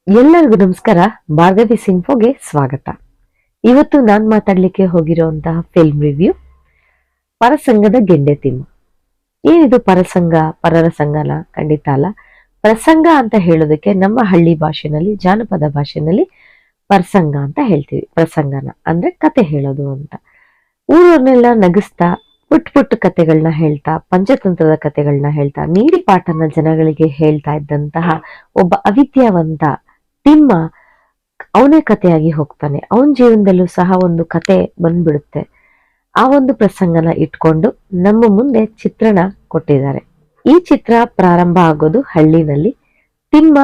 ಎಲ್ಲರಿಗೂ ನಮಸ್ಕಾರ. ಭಾರ್ಗವಿ ಸಿನ್ಫೋಗೆ ಸ್ವಾಗತ. ಇವತ್ತು ನಾನ್ ಮಾತಾಡ್ಲಿಕ್ಕೆ ಹೋಗಿರುವಂತಹ ಫಿಲ್ಮ್ ರಿವ್ಯೂ ಪರಸಂಗದ ಗೆಂಡೆ ತಿಮ್ಮ. ಏನಿದು ಪರಸಂಗ? ಪರರ ಸಂಗನ? ಖಂಡಿತ ಅಲ್ಲ. ಪ್ರಸಂಗ ಅಂತ ಹೇಳೋದಕ್ಕೆ ನಮ್ಮ ಹಳ್ಳಿ ಭಾಷೆನಲ್ಲಿ, ಜಾನಪದ ಭಾಷೆನಲ್ಲಿ ಪರಸಂಗ ಅಂತ ಹೇಳ್ತೀವಿ. ಪ್ರಸಂಗನ ಅಂದ್ರೆ ಕತೆ ಹೇಳೋದು ಅಂತ. ಊರನ್ನೆಲ್ಲ ನಗಿಸ್ತಾ ಪುಟ್ಟ ಪುಟ್ಟ ಕತೆಗಳನ್ನ ಹೇಳ್ತಾ, ಪಂಚತಂತ್ರದ ಕತೆಗಳನ್ನ ಹೇಳ್ತಾ, ನೀಡಿ ಪಾಠನ ಜನಗಳಿಗೆ ಹೇಳ್ತಾ ಇದ್ದಂತಹ ಒಬ್ಬ ಅವಿದ್ಯಾವಂತ ತಿಮ್ಮ ಅವನೇ ಕಥೆಯಾಗಿ ಹೋಗ್ತಾನೆ. ಅವನ ಜೀವನದಲ್ಲೂ ಸಹ ಒಂದು ಕತೆ ಬಂದ್ಬಿಡುತ್ತೆ. ಆ ಒಂದು ಪ್ರಸಂಗನ ಇಟ್ಕೊಂಡು ನಮ್ಮ ಮುಂದೆ ಚಿತ್ರಣ ಕೊಟ್ಟಿದ್ದಾರೆ. ಈ ಚಿತ್ರ ಪ್ರಾರಂಭ ಆಗೋದು ಹಳ್ಳಿನಲ್ಲಿ. ತಿಮ್ಮ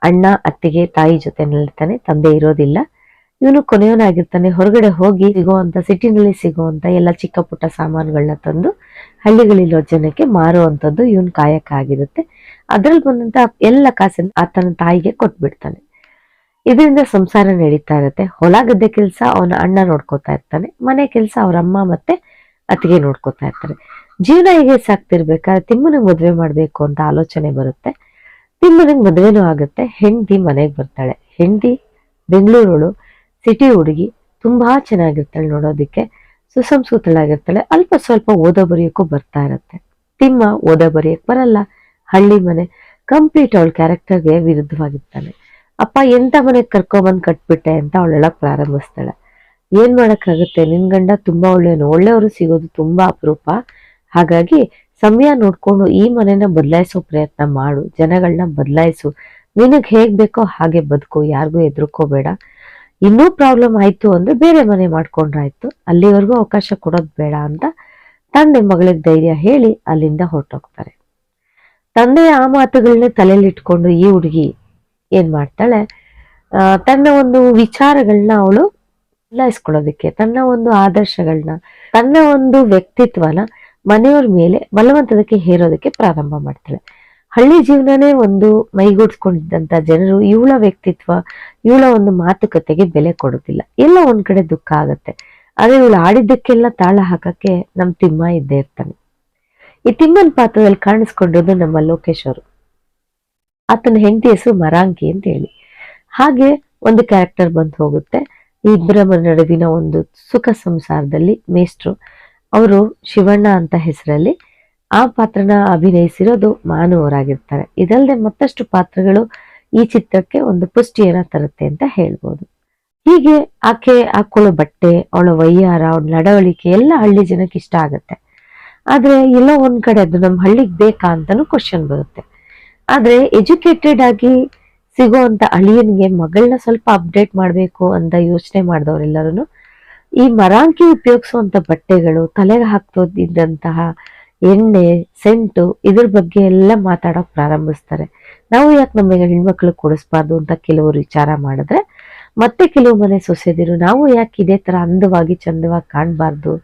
ಅಣ್ಣ ಅತ್ತಿಗೆ ತಾಯಿ ಜೊತೆ ನಿಲ್ತಾನೆ, ತಂದೆ ಇರೋದಿಲ್ಲ. ಇವನು ಕೊನೆಯವನಾಗಿರ್ತಾನೆ. ಹೊರಗಡೆ ಹೋಗಿ ಸಿಗುವಂತ, ಸಿಟಿನಲ್ಲಿ ಸಿಗುವಂತ ಎಲ್ಲ ಚಿಕ್ಕ ಪುಟ್ಟ ಸಾಮಾನುಗಳನ್ನ ತಂದು ಹಳ್ಳಿಗಳಿರೋ ಜನಕ್ಕೆ ಮಾರುವಂತದ್ದು ಇವನ್ ಕಾಯಕ ಆಗಿರುತ್ತೆ. ಅದ್ರಲ್ಲಿ ಬಂದಂತ ಎಲ್ಲ ಕಾಸನ್ನ ಆತನ ತಾಯಿಗೆ ಕೊಟ್ಬಿಡ್ತಾನೆ. ಇದರಿಂದ ಸಂಸಾರ ನಡೀತಾ ಇರುತ್ತೆ. ಹೊಲ ಗದ್ದೆ ಕೆಲಸ ಅವನ ಅಣ್ಣ ನೋಡ್ಕೋತಾ ಇರ್ತಾನೆ, ಮನೆ ಕೆಲಸ ಅವ್ರ ಅಮ್ಮ ಮತ್ತೆ ಅತ್ತಿಗೆ ನೋಡ್ಕೋತಾ ಇರ್ತಾರೆ. ಜೀವನ ಹೇಗೆ ಸಾಕ್ತಿರ್ಬೇಕಾದ್ರೆ ತಿಮ್ಮನಿಗೆ ಮದ್ವೆ ಮಾಡ್ಬೇಕು ಅಂತ ಆಲೋಚನೆ ಬರುತ್ತೆ. ತಿಮ್ಮನಿಗೆ ಮದ್ವೆನೂ ಆಗುತ್ತೆ. ಹೆಂಡತಿ ಮನೆಗೆ ಬರ್ತಾಳೆ. ಹೆಂಡತಿ ಬೆಂಗಳೂರಳು, ಸಿಟಿ ಹುಡುಗಿ, ತುಂಬಾ ಚೆನ್ನಾಗಿರ್ತಾಳೆ, ನೋಡೋದಿಕ್ಕೆ ಸುಸಂಸ್ಕೃತಳಾಗಿರ್ತಾಳೆ. ಅಲ್ಪ ಸ್ವಲ್ಪ ಓದೋ ಬರೆಯೋಕ್ಕೂ ಬರ್ತಾ ಇರತ್ತೆ. ತಿಮ್ಮ ಓದೋ ಬರೆಯಕ್ ಬರಲ್ಲ. ಹಳ್ಳಿ ಮನೆ, ಕಂಪ್ಲೀಟ್ ಅವಳ ಕ್ಯಾರೆಕ್ಟರ್ಗೆ ವಿರುದ್ಧವಾಗಿರ್ತಾನೆ. ಅಪ್ಪ ಎಂತ ಮನೆಗೆ ಕರ್ಕೊಂಬಂದ್ ಕಟ್ಬಿಟ್ಟೆ ಅಂತ ಅವಳೆಳಕ್ ಪ್ರಾರಂಭಿಸ್ತಾಳೆ. ಏನ್ ಮಾಡಕ್ಕಾಗುತ್ತೆ, ನಿನ್ ಗಂಡ ತುಂಬಾ ಒಳ್ಳೆಯವನು, ಒಳ್ಳೆಯವರು ಸಿಗೋದು ತುಂಬಾ ಅಪರೂಪ. ಹಾಗಾಗಿ ಸಮಯ ನೋಡ್ಕೊಂಡು ಈ ಮನೆನ ಬದಲಾಯಿಸೋ ಪ್ರಯತ್ನ ಮಾಡು, ಜನಗಳನ್ನ ಬದಲಾಯಿಸು, ನಿನಗ್ ಹೇಗ್ ಬೇಕೋ ಹಾಗೆ ಬದುಕು, ಯಾರಿಗೂ ಎದುರ್ಕೋಬೇಡ. ಇನ್ನೂ ಪ್ರಾಬ್ಲಮ್ ಆಯ್ತು ಅಂದ್ರೆ ಬೇರೆ ಮನೆ ಮಾಡ್ಕೊಂಡ್ರಾಯ್ತು, ಅಲ್ಲಿವರೆಗೂ ಅವಕಾಶ ಕೊಡೋದ್ ಬೇಡ ಅಂತ ತಂದೆ ಮಗಳಿಗೆ ಧೈರ್ಯ ಹೇಳಿ ಅಲ್ಲಿಂದ ಹೊರಟೋಗ್ತಾರೆ. ತಂದೆಯ ಆ ಮಾತುಗಳನ್ನ ತಲೆಯಲ್ಲಿ ಇಟ್ಕೊಂಡು ಈ ಹುಡುಗಿ ಏನ್ ಮಾಡ್ತಾಳೆ, ತನ್ನ ಒಂದು ವಿಚಾರಗಳನ್ನ ಅವಳು ಬದಲಾಯಿಸ್ಕೊಳ್ಳೋದಕ್ಕೆ, ತನ್ನ ಒಂದು ಆದರ್ಶಗಳನ್ನ, ತನ್ನ ಒಂದು ವ್ಯಕ್ತಿತ್ವನ ಮನೆಯವ್ರ ಮೇಲೆ ಬಲವಂತದಕ್ಕೆ ಹೇರೋದಕ್ಕೆ ಪ್ರಾರಂಭ ಮಾಡ್ತಾಳೆ. ಹಳ್ಳಿ ಜೀವನನೇ ಒಂದು ಮೈಗೂಡಿಸ್ಕೊಂಡಿದ್ದಂತ ಜನರು ಇವಳ ವ್ಯಕ್ತಿತ್ವ, ಇವಳ ಒಂದು ಮಾತುಕತೆಗೆ ಬೆಲೆ ಕೊಡೋದಿಲ್ಲ. ಎಲ್ಲ ಒಂದ್ ಕಡೆ ದುಃಖ ಆಗತ್ತೆ. ಆದ್ರೆ ಇವಳು ಆಡಿದ್ದಕ್ಕೆಲ್ಲ ತಾಳ ಹಾಕಕ್ಕೆ ನಮ್ ತಿಮ್ಮ ಇದ್ದೇ ಇರ್ತಾನೆ. ಈ ತಿಮ್ಮನ್ ಪಾತ್ರದಲ್ಲಿ ಕಾಣಿಸ್ಕೊಂಡಿರೋದು ನಮ್ಮ ಲೋಕೇಶ್ ಅವರು. ಆತನ ಹೆಂಡತಿ ಹೆಸರು ಮರಾಂಕಿ ಅಂತ ಹೇಳಿ. ಹಾಗೆ ಒಂದು ಕ್ಯಾರೆಕ್ಟರ್ ಬಂದು ಹೋಗುತ್ತೆ. ಈ ಇಬ್ಬರ ನಡುವಿನ ಒಂದು ಸುಖ ಸಂಸಾರದಲ್ಲಿ ಮೇಷ್ಟ್ರು, ಅವರು ಶಿವಣ್ಣ ಅಂತ ಹೆಸರಲ್ಲಿ ಆ ಪಾತ್ರನ ಅಭಿನಯಿಸಿರೋದು ಮಾನು ಅವರಾಗಿರ್ತಾರೆ. ಇದಲ್ಲದೆ ಮತ್ತಷ್ಟು ಪಾತ್ರಗಳು ಈ ಚಿತ್ರಕ್ಕೆ ಒಂದು ಪುಷ್ಟಿಯನ್ನ ತರುತ್ತೆ ಅಂತ ಹೇಳ್ಬೋದು. ಹೀಗೆ ಆಕೆ ಹಾಕೊಳ್ಳೋ ಬಟ್ಟೆ, ಅವಳ ವಯ್ಯಾರ, ಅವಳ ನಡವಳಿಕೆ ಎಲ್ಲ ಹಳ್ಳಿ ಜನಕ್ಕೆ ಇಷ್ಟ ಆಗತ್ತೆ. ಆದ್ರೆ ಎಲ್ಲೋ ಒಂದ್ ಕಡೆ ಅದು ನಮ್ಮ ಹಳ್ಳಿಗೆ ಬೇಕಾ ಅಂತಾನು ಕ್ವಶನ್ ಬರುತ್ತೆ. ಆದ್ರೆ ಎಜುಕೇಟೆಡ್ ಆಗಿ ಸಿಗುವಂತ ಅಳಿಯನ್ಗೆ ಮಗಳನ್ನ ಸ್ವಲ್ಪ ಅಪ್ಡೇಟ್ ಮಾಡ್ಬೇಕು ಅಂತ ಯೋಚನೆ ಮಾಡಿದವರೆಲ್ಲರೂ ಈ ಮರಾಂಕಿ ಉಪಯೋಗಿಸುವಂತ ಬಟ್ಟೆಗಳು, ತಲೆಗೆ ಹಾಕ್ತೋದಿದ್ದಂತಹ ಎಣ್ಣೆ, ಸೆಂಟು, ಇದ್ರ ಬಗ್ಗೆ ಎಲ್ಲ ಮಾತಾಡೋಕ್ ಪ್ರಾರಂಭಿಸ್ತಾರೆ. ನಾವು ಯಾಕೆ ನಮ್ಮ ಹೆಣ್ಮಕ್ಳು ಕೊಡಿಸ್ಬಾರ್ದು ಅಂತ ಕೆಲವರು ವಿಚಾರ ಮಾಡಿದ್ರೆ, ಮತ್ತೆ ಕೆಲವು ಮನೆ ಸೊಸೆದಿರು ನಾವು ಯಾಕೆ ಇದೇ ತರ ಅಂದವಾಗಿ ಚಂದವಾಗಿ ಕಾಣ್ಬಾರ್ದು,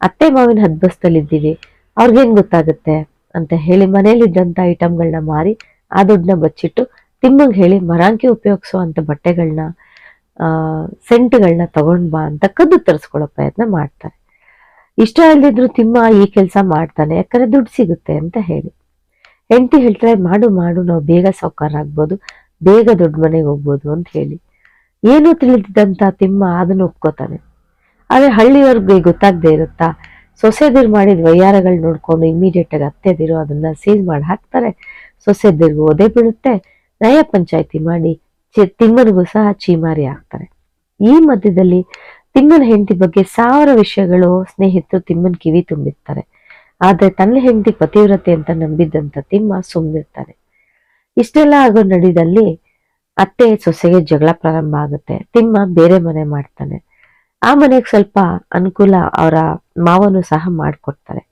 ಅತ್ತೆ ಮಾವಿನ ಹದ್ಬಸ್ತಲ್ಲಿದ್ದೀವಿ, ಅವ್ರಿಗೇನ್ ಗೊತ್ತಾಗುತ್ತೆ ಅಂತ ಹೇಳಿ ಮನೇಲಿದ್ದಂತ ಐಟಮ್ಗಳನ್ನ ಮಾರಿ ಆ ದುಡ್ಡನ್ನ ಬಚ್ಚಿಟ್ಟು ತಿಮ್ಮಂಗ್ ಹೇಳಿ ಮರಾಂಕಿ ಉಪಯೋಗಿಸುವಂತ ಬಟ್ಟೆಗಳನ್ನ, ಸೆಂಟ್ಗಳನ್ನ ತಗೊಂಡ್ ಬಾ ಅಂತ ಕದ್ದು ತರಿಸ್ಕೊಳ್ಳೋ ಪ್ರಯತ್ನ ಮಾಡ್ತಾರೆ. ಇಷ್ಟ ಇಲ್ದಿದ್ರು ತಿಮ್ಮ ಈ ಕೆಲಸ ಮಾಡ್ತಾನೆ, ಯಾಕಂದ್ರೆ ದುಡ್ಡು ಸಿಗುತ್ತೆ ಅಂತ ಹೇಳಿ. ಹೆಂಡತಿ ಹೇಳ್ತಾರೆ, ಮಾಡು ಮಾಡು, ನಾವು ಬೇಗ ಸಾವ್ಕಾರ ಆಗ್ಬೋದು, ಬೇಗ ದೊಡ್ಡ ಮನೆಗೆ ಹೋಗ್ಬೋದು ಅಂತ ಹೇಳಿ. ಏನೂ ತಿಳಿದಿದ್ದಂತ ತಿಮ್ಮ ಅದನ್ನ ಒಪ್ಕೋತಾನೆ. ಆದ್ರೆ ಹಳ್ಳಿಯವ್ರಿಗೆ ಗೊತ್ತಾಗದೆ ಇರುತ್ತಾ, ಸೊಸೆದಿರು ಮಾಡಿದ ವಯ್ಯಾರಗಳು ನೋಡ್ಕೊಂಡು ಇಮಿಡಿಯೇಟ್ ಆಗಿ ಅತ್ತೆದಿರು ಅದನ್ನ ಸೀಸ್ ಮಾಡಿ ಹಾಕ್ತಾರೆ. ಸೊಸೆದಿರ್ಗೂ ಒದೆ ಬೀಳುತ್ತೆ. ನ್ಯಾಯ ಪಂಚಾಯತಿ ಮಾಡಿ ತಿಮ್ಮನಿಗೂ ಸಹ ಚೀಮಾರಿ ಹಾಕ್ತಾರೆ. ಈ ಮಧ್ಯದಲ್ಲಿ ತಿಮ್ಮನ ಹೆಂಡತಿ ಬಗ್ಗೆ 1000 ವಿಷಯಗಳು ಸ್ನೇಹಿತರು ತಿಮ್ಮನ್ ಕಿವಿ ತುಂಬಿರ್ತಾರೆ. ಆದ್ರೆ ತನ್ನ ಹೆಂಡತಿ ಪತಿವ್ರತೆ ಅಂತ ನಂಬಿದ್ದಂತ ತಿಮ್ಮ ಸುಮ್ನಿರ್ತಾನೆ. ಇಷ್ಟೆಲ್ಲ ಆಗೋ ನಡಿದಲ್ಲಿ ಅತ್ತೆ ಸೊಸೆಗೆ ಜಗಳ ಪ್ರಾರಂಭ ಆಗುತ್ತೆ. ತಿಮ್ಮ ಬೇರೆ ಮನೆ ಮಾಡ್ತಾನೆ. ಆ ಮನೆಗೆ ಸ್ವಲ್ಪ ಅನುಕೂಲ ಅವರ ಮಾವನು ಸಹ ಮಾಡ್ಕೊಡ್ತಾರೆ.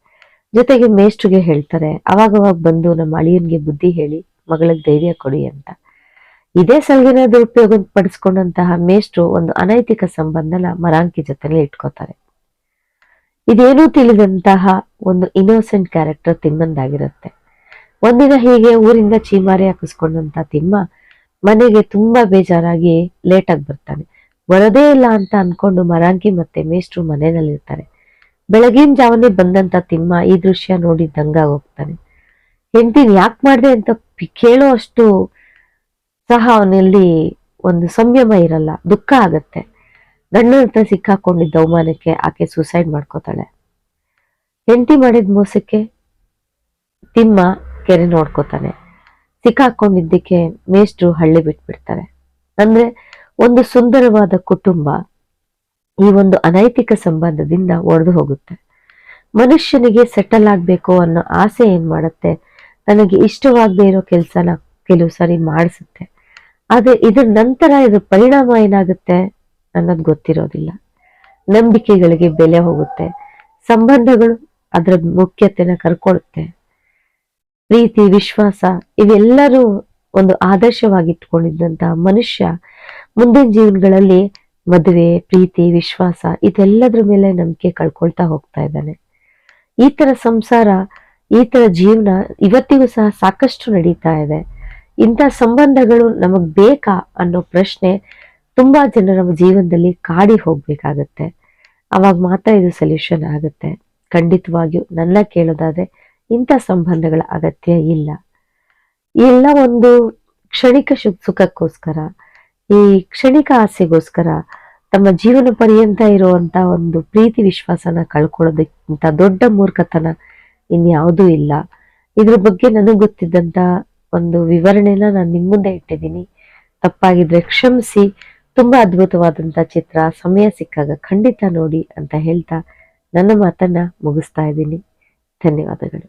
ಜೊತೆಗೆ ಮೇಷ್ಟ್ರಿಗೆ ಹೇಳ್ತಾರೆ, ಅವಾಗವಾಗ ಬಂದು ನಮ್ಮ ಅಳಿಯನ್ಗೆ ಬುದ್ಧಿ ಹೇಳಿ ಮಗಳಿಗೆ ಧೈರ್ಯ ಕೊಡಿ ಅಂತ. ಇದೇ ಸಲಗಿನ ದುರುಪಯೋಗ ಪಡಿಸ್ಕೊಂಡಂತಹ ಮೇಷ್ಟ್ರು ಒಂದು ಅನೈತಿಕ ಸಂಬಂಧನ ಮರಾಂಕಿ ಜೊತೆಲೆ ಇಟ್ಕೋತಾರೆ. ಇದೇನೂ ತಿಳಿದಂತಹ ಒಂದು ಇನ್ನೋಸೆಂಟ್ ಕ್ಯಾರೆಕ್ಟರ್ ತಿಮ್ಮಂದಾಗಿರುತ್ತೆ. ಒಂದಿನ ಹೀಗೆ ಊರಿಂದ ಚೀಮಾರಿ ಹಾಕಿಸ್ಕೊಂಡಂತ ತಿಮ್ಮ ಮನೆಗೆ ತುಂಬಾ ಬೇಜಾರಾಗಿ ಲೇಟ್ ಆಗಿ ಬರ್ತಾನೆ. ಬರೋದೇ ಇಲ್ಲ ಅಂತ ಅನ್ಕೊಂಡು ಮರಾಂಕಿ ಮತ್ತೆ ಮೇಷ್ಟ್ರು ಮನೆಯಲ್ಲಿರ್ತಾರೆ. ಬೆಳಗಿನ ಜಾವನೇ ಬಂದಂತ ತಿಮ್ಮ ಈ ದೃಶ್ಯ ನೋಡಿ ದಂಗಾಗಿ ಹೋಗ್ತಾನೆ. ಹೆಂಡತಿನ ಯಾಕೆ ಮಾಡ್ದೆ ಅಂತ ಕೇಳೋ ಅಷ್ಟು ಸಹ ಅವನಲ್ಲಿ ಒಂದು ಸಂಯಮ ಇರಲ್ಲ, ದುಃಖ ಆಗತ್ತೆ. ಗಂಡನ ಹತ್ರ ಸಿಕ್ಕಾಕೊಂಡಿದ್ದ ಅವಮಾನಕ್ಕೆ ಆಕೆ ಸೂಸೈಡ್ ಮಾಡ್ಕೋತಾಳೆ. ಹೆಂಡತಿ ಮಾಡಿದ ಮೋಸಕ್ಕೆ ತಿಮ್ಮ ಕೆರೆ ನೋಡ್ಕೋತಾನೆ. ಸಿಕ್ಕಾಕೊಂಡಿದ್ದಕ್ಕೆ ಮೇಷ್ಟ್ರು ಹಳ್ಳಿ ಬಿಟ್ಬಿಡ್ತಾರೆ. ಅಂದ್ರೆ ಒಂದು ಸುಂದರವಾದ ಕುಟುಂಬ ಈ ಒಂದು ಅನೈತಿಕ ಸಂಬಂಧದಿಂದ ಒಡೆದು ಹೋಗುತ್ತೆ. ಮನುಷ್ಯನಿಗೆ ಸೆಟಲ್ ಆಗ್ಬೇಕು ಅನ್ನೋ ಆಸೆ ಏನ್ ಮಾಡುತ್ತೆ, ನನಗೆ ಇಷ್ಟವಾಗದೆ ಇರೋ ಕೆಲ್ಸನ ಕೆಲವು ಸಾರಿ ಮಾಡಿಸುತ್ತೆ. ಆದ್ರೆ ಇದ್ರ ನಂತರ ಇದ್ರ ಪರಿಣಾಮ ಏನಾಗುತ್ತೆ ಅನ್ನೋದು ಗೊತ್ತಿರೋದಿಲ್ಲ. ನಂಬಿಕೆಗಳಿಗೆ ಬೆಲೆ ಹೋಗುತ್ತೆ, ಸಂಬಂಧಗಳು ಅದರ ಮುಖ್ಯತೆನ ಕರ್ಕೊಳ್ಳುತ್ತೆ. ಪ್ರೀತಿ, ವಿಶ್ವಾಸ ಇವೆಲ್ಲರೂ ಒಂದು ಆದರ್ಶವಾಗಿಟ್ಕೊಂಡಿದ್ದಂತಹ ಮನುಷ್ಯ ಮುಂದಿನ ಜೀವನಗಳಲ್ಲಿ ಮದುವೆ, ಪ್ರೀತಿ, ವಿಶ್ವಾಸ ಇದೆಲ್ಲದ್ರ ಮೇಲೆ ನಂಬಿಕೆ ಕಳ್ಕೊಳ್ತಾ ಹೋಗ್ತಾ ಇದ್ದಾನೆ. ಈ ತರ ಸಂಸಾರ, ಈ ತರ ಜೀವನ ಇವತ್ತಿಗೂ ಸಹ ಸಾಕಷ್ಟು ನಡೀತಾ ಇದೆ. ಇಂಥ ಸಂಬಂಧಗಳು ನಮಗ್ ಬೇಕಾ ಅನ್ನೋ ಪ್ರಶ್ನೆ ತುಂಬಾ ಜನರ ಜೀವನದಲ್ಲಿ ಕಾಡಿ ಹೋಗ್ಬೇಕಾಗತ್ತೆ. ಅವಾಗ ಮಾತ್ರ ಇದು ಸೊಲ್ಯೂಷನ್ ಆಗುತ್ತೆ. ಖಂಡಿತವಾಗಿಯೂ ನನ್ನ ಕೇಳೋದಾದ್ರೆ ಇಂಥ ಸಂಬಂಧಗಳ ಅಗತ್ಯ ಇಲ್ಲ. ಎಲ್ಲ ಒಂದು ಕ್ಷಣಿಕ ಸುಖಕ್ಕೋಸ್ಕರ, ಈ ಕ್ಷಣಿಕ ಆಸೆಗೋಸ್ಕರ ತಮ್ಮ ಜೀವನ ಪರ್ಯಂತ ಇರುವಂತ ಒಂದು ಪ್ರೀತಿ ವಿಶ್ವಾಸನ ಕಳ್ಕೊಳ್ಳೋದಕ್ಕಿಂತ ದೊಡ್ಡ ಮೂರ್ಖತನ ಇನ್ಯಾವುದೂ ಇಲ್ಲ. ಇದ್ರ ಬಗ್ಗೆ ನನಗೆ ಗೊತ್ತಿದ್ದಂತ ಒಂದು ವಿವರಣೆನ ನಾನು ನಿಮ್ಮ ಮುಂದೆ ಇಟ್ಟಿದ್ದೀನಿ. ತಪ್ಪಾಗಿದ್ರೆ ಕ್ಷಮಿಸಿ. ತುಂಬಾ ಅದ್ಭುತವಾದಂತ ಚಿತ್ರ, ಸಮಯ ಸಿಕ್ಕಾಗ ಖಂಡಿತ ನೋಡಿ ಅಂತ ಹೇಳ್ತಾ ನನ್ನ ಮಾತನ್ನ ಮುಗಿಸ್ತಾ ಇದ್ದೀನಿ. ಧನ್ಯವಾದಗಳು.